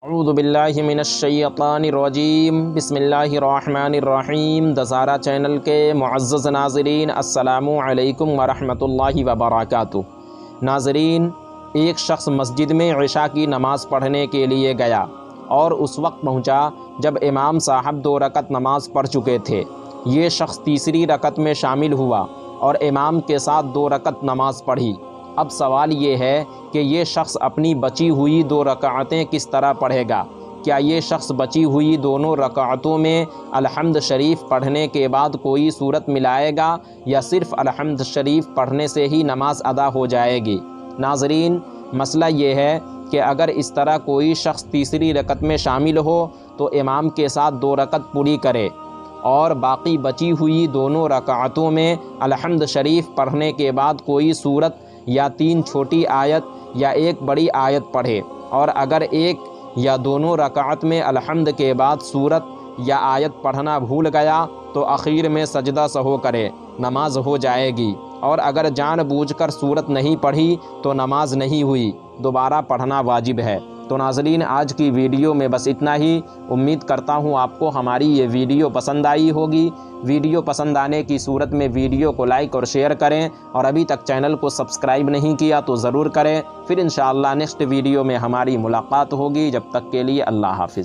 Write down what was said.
اعوذ باللہ من الشیطان الرجیم بسم اللہ الرحمن الرحیم۔ دسارہ چینل کے معزز ناظرین، السلام علیکم ورحمۃ اللہ وبرکاتہ۔ ناظرین، ایک شخص مسجد میں عشاء کی نماز پڑھنے کے لیے گیا اور اس وقت پہنچا جب امام صاحب 2 رکعت نماز پڑھ چکے تھے۔ یہ شخص تیسری رکعت میں شامل ہوا اور امام کے ساتھ 2 رکعت نماز پڑھی۔ اب سوال یہ ہے کہ یہ شخص اپنی بچی ہوئی 2 رکعتیں کس طرح پڑھے گا؟ کیا یہ شخص بچی ہوئی دونوں رکعتوں میں الحمد شریف پڑھنے کے بعد کوئی سورت ملائے گا یا صرف الحمد شریف پڑھنے سے ہی نماز ادا ہو جائے گی؟ ناظرین، مسئلہ یہ ہے کہ اگر اس طرح کوئی شخص تیسری رکعت میں شامل ہو تو امام کے ساتھ 2 رکعت پوری کرے اور باقی بچی ہوئی دونوں رکعتوں میں الحمد شریف پڑھنے کے بعد کوئی سورت یا 3 چھوٹی آیت یا 1 بڑی آیت پڑھے، اور اگر ایک یا دونوں رکعت میں الحمد کے بعد سورت یا آیت پڑھنا بھول گیا تو اخیر میں سجدہ سہو کرے، نماز ہو جائے گی، اور اگر جان بوجھ کر سورت نہیں پڑھی تو نماز نہیں ہوئی، دوبارہ پڑھنا واجب ہے۔ تو ناظرین، آج کی ویڈیو میں بس اتنا ہی۔ امید کرتا ہوں آپ کو ہماری یہ ویڈیو پسند آئی ہوگی۔ ویڈیو پسند آنے کی صورت میں ویڈیو کو لائک اور شیئر کریں، اور ابھی تک چینل کو سبسکرائب نہیں کیا تو ضرور کریں۔ پھر انشاءاللہ نیکسٹ ویڈیو میں ہماری ملاقات ہوگی۔ جب تک کے لیے اللہ حافظ۔